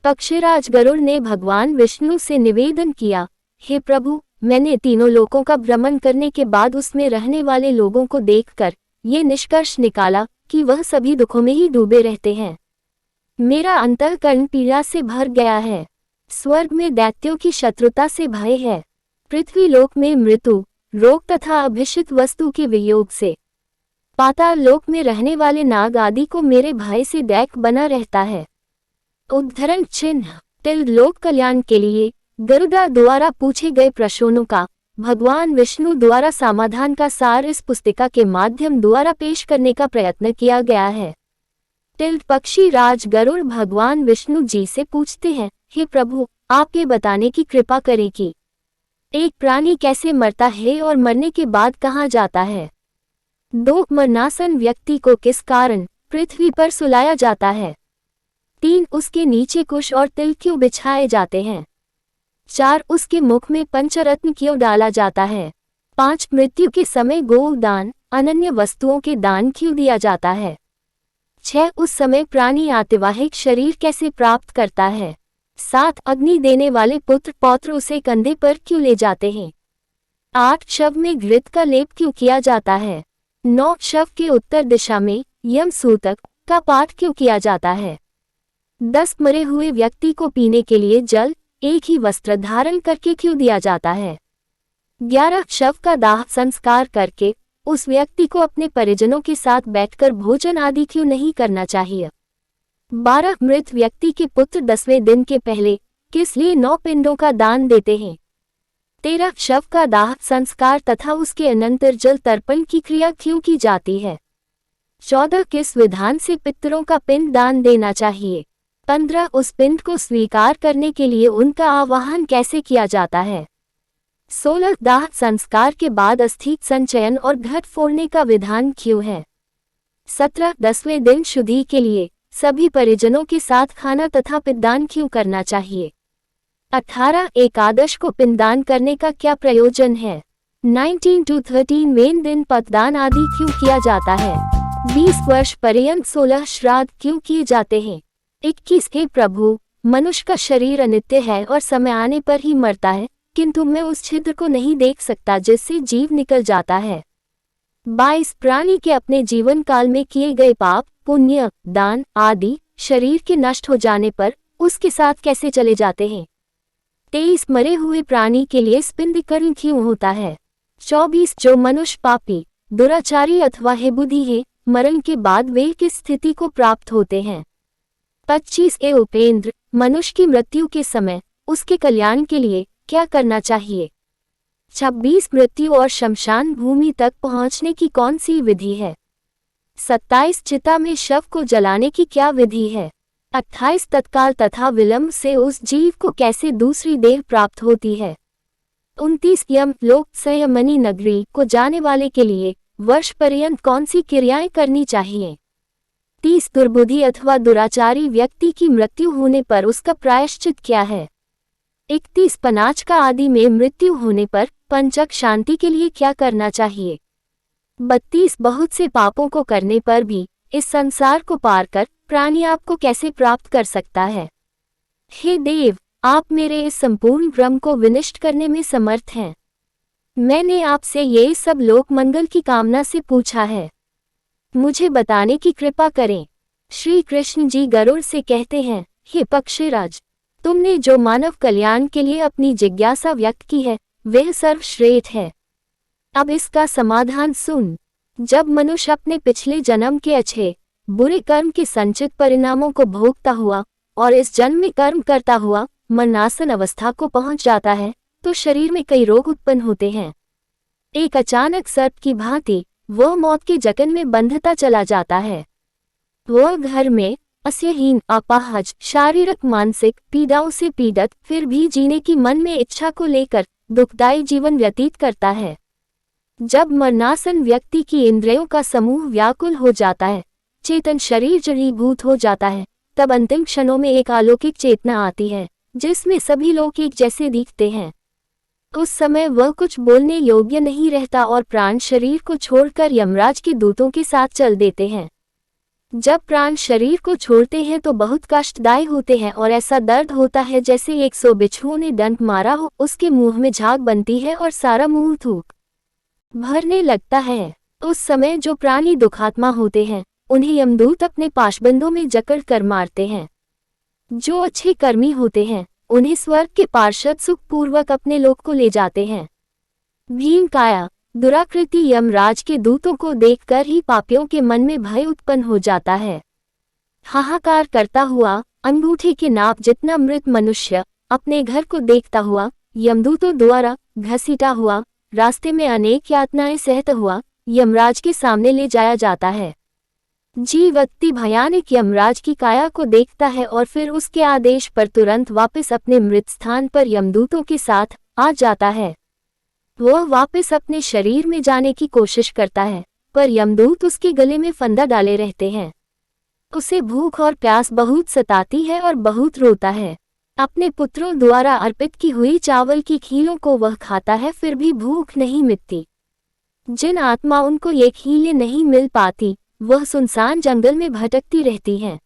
पक्षीराज गरुड़ ने भगवान विष्णु से निवेदन किया, हे प्रभु, मैंने तीनों लोकों का भ्रमण करने के बाद उसमें रहने वाले लोगों को देखकर ये निष्कर्ष निकाला कि वह सभी दुखों में ही डूबे रहते हैं। मेरा अंतःकरण पीड़ा से भर गया है। स्वर्ग में दैत्यों की शत्रुता से भय है। पृथ्वी लोक में मृत्यु, रोग तथा अभिषिक्त वस्तु के वियोग से। पाताल लोक में रहने वाले नाग आदि को मेरे भय से दैक बना रहता है। उद्धरण चिन्ह। लोक कल्याण के लिए गरुड़ा द्वारा पूछे गए प्रश्नों का भगवान विष्णु द्वारा समाधान का सार इस पुस्तिका के माध्यम द्वारा पेश करने का प्रयत्न किया गया है। पक्षी राज गरुड़ भगवान विष्णु जी से पूछते हैं, हे प्रभु, आप ये बताने की कृपा करें कि एक प्राणी कैसे मरता है और मरने के बाद कहाँ जाता है। 2 मरणासन व्यक्ति को किस कारण पृथ्वी पर सुलाया जाता है। 3 उसके नीचे कुश और तिल क्यों बिछाए जाते हैं। 4 उसके मुख में पंचरत्न क्यों डाला जाता है। 5 मृत्यु के समय गोदान, अनन्य वस्तुओं के दान क्यों दिया जाता है। 6 उस समय प्राणी आतिवाहिक शरीर कैसे प्राप्त करता है। 7 अग्नि देने वाले पुत्र पौत्र उसे कंधे पर क्यों ले जाते हैं। 8 शव में घृत का लेप क्यों किया जाता है। 9 शव के उत्तर दिशा में यम सूतक का पाठ क्यों किया जाता है। 10 मरे हुए व्यक्ति को पीने के लिए जल एक ही वस्त्र धारण करके क्यों दिया जाता है। 11 शव का दाह संस्कार करके उस व्यक्ति को अपने परिजनों के साथ बैठकर भोजन आदि क्यों नहीं करना चाहिए। 12 मृत व्यक्ति के पुत्र 10वें दिन के पहले किस लिए 9 पिंडों का दान देते हैं। 13 शव का दाह संस्कार तथा उसके अनंतर जल तर्पण की क्रिया क्यों की जाती है। 14 किस विधान से पितरों का पिंड दान देना चाहिए। 15 उस पिंड को स्वीकार करने के लिए उनका आवाहन कैसे किया जाता है। 16 दाह संस्कार के बाद अस्थि संचयन और घट फोड़ने का विधान क्यों है। 17 10वें दिन शुद्धि के लिए सभी परिजनों के साथ खाना तथा पिंडदान क्यों करना चाहिए। 18 एकादश को पिंडदान करने का क्या प्रयोजन है। 19 to 13वें दिन पतदान आदि क्यों किया जाता है। 20 वर्ष पर्यंत 16 श्राद्ध क्यों किए जाते हैं। 21 हे प्रभु, मनुष्य का शरीर अनित्य है और समय आने पर ही मरता है, किंतु मैं उस छिद्र को नहीं देख सकता जिससे जीव निकल जाता है। 22 प्राणी के अपने जीवन काल में किए गए पाप, पुण्य, दान आदि शरीर के नष्ट हो जाने पर उसके साथ कैसे चले जाते हैं। 23 मरे हुए प्राणी के लिए स्पिंडीकरण क्यों होता है। 24 जो मनुष्य पापी, दुराचारी अथवा हेबुद्धि है, मरण के बाद वे किस स्थिति को प्राप्त होते हैं। 25 ए उपेंद्र, मनुष्य की मृत्यु के समय उसके कल्याण के लिए क्या करना चाहिए। 26 मृत्यु और शमशान भूमि तक पहुंचने की कौन सी विधि है। 27 चिता में शव को जलाने की क्या विधि है। 28 तत्काल तथा विलंब से उस जीव को कैसे दूसरी देह प्राप्त होती है। 29 यम लोक संयमनी नगरी को जाने वाले के लिए वर्ष पर्यंत कौन सी क्रियाएं करनी चाहिए। 30 दुर्बुद्धि अथवा दुराचारी व्यक्ति की मृत्यु होने पर उसका प्रायश्चित क्या है। 31 पनाच का आदि में मृत्यु होने पर पंचक शांति के लिए क्या करना चाहिए। 32 बहुत से पापों को करने पर भी इस संसार को पार कर प्राणी आपको कैसे प्राप्त कर सकता है। हे देव, आप मेरे इस संपूर्ण भ्रम को विनष्ट करने में समर्थ हैं। मैंने आपसे ये सब लोक मंगल की कामना से पूछा है, मुझे बताने की कृपा करें। श्री कृष्ण जी गरुड़ से कहते हैं, हे पक्षीराज, तुमने जो मानव कल्याण के लिए अपनी जिज्ञासा व्यक्त की है वह सर्वश्रेष्ठ है। अब इसका समाधान सुन। जब मनुष्य अपने पिछले जन्म के अच्छे बुरे कर्म के संचित परिणामों को भोगता हुआ और इस जन्म में कर्म करता हुआ मरणासन अवस्था को पहुंच जाता है तो शरीर में कई रोग उत्पन्न होते हैं। एक अचानक सर्प की भांति वह मौत के जकन में बंधता चला जाता है। वह घर में अस्यहीन, अपाहज, शारीरिक मानसिक पीड़ाओं से पीड़ित फिर भी जीने की मन में इच्छा को लेकर दुखदायी जीवन व्यतीत करता है। जब मरणासन व्यक्ति की इंद्रियों का समूह व्याकुल हो जाता है, चेतन शरीर जड़ीभूत हो जाता है, तब अंतिम क्षणों में एक अलौकिक चेतना आती है जिसमें सभी लोग एक जैसे दिखते हैं। उस समय वह कुछ बोलने योग्य नहीं रहता और प्राण शरीर को छोड़कर यमराज के दूतों के साथ चल देते हैं। जब प्राण शरीर को छोड़ते हैं तो बहुत कष्टदायी होते हैं और ऐसा दर्द होता है जैसे 100 बिच्छुओं ने डंक मारा हो। उसके मुंह में झाग बनती है और सारा मुंह थूक भरने लगता है। उस समय जो प्राणी दुखात्मा होते हैं उन्हें यमदूत अपने पाशबंदों में जकड़ कर मारते हैं। जो अच्छे कर्मी होते हैं उन्हें स्वर्ग के पार्षद सुखपूर्वक अपने लोक को ले जाते हैं। भीमकाया दुराकृति यमराज के दूतों को देखकर ही पापियों के मन में भय उत्पन्न हो जाता है। हाहाकार करता हुआ अंगूठे के नाप जितना मृत मनुष्य अपने घर को देखता हुआ यमदूतों द्वारा घसीटा हुआ रास्ते में अनेक यातनाएं सहता हुआ यमराज के सामने ले जाया जाता है। जीव अति भयानक यमराज की काया को देखता है और फिर उसके आदेश पर तुरंत वापस अपने मृत स्थान पर यमदूतों के साथ आ जाता है। वह वापस अपने शरीर में जाने की कोशिश करता है पर यमदूत उसके गले में फंदा डाले रहते हैं। उसे भूख और प्यास बहुत सताती है और बहुत रोता है। अपने पुत्रों द्वारा अर्पित की हुई चावल की खीलों को वह खाता है फिर भी भूख नहीं मिटती। जिन आत्माओं को ये खीलें नहीं मिल पाती वह सुनसान जंगल में भटकती रहती हैं।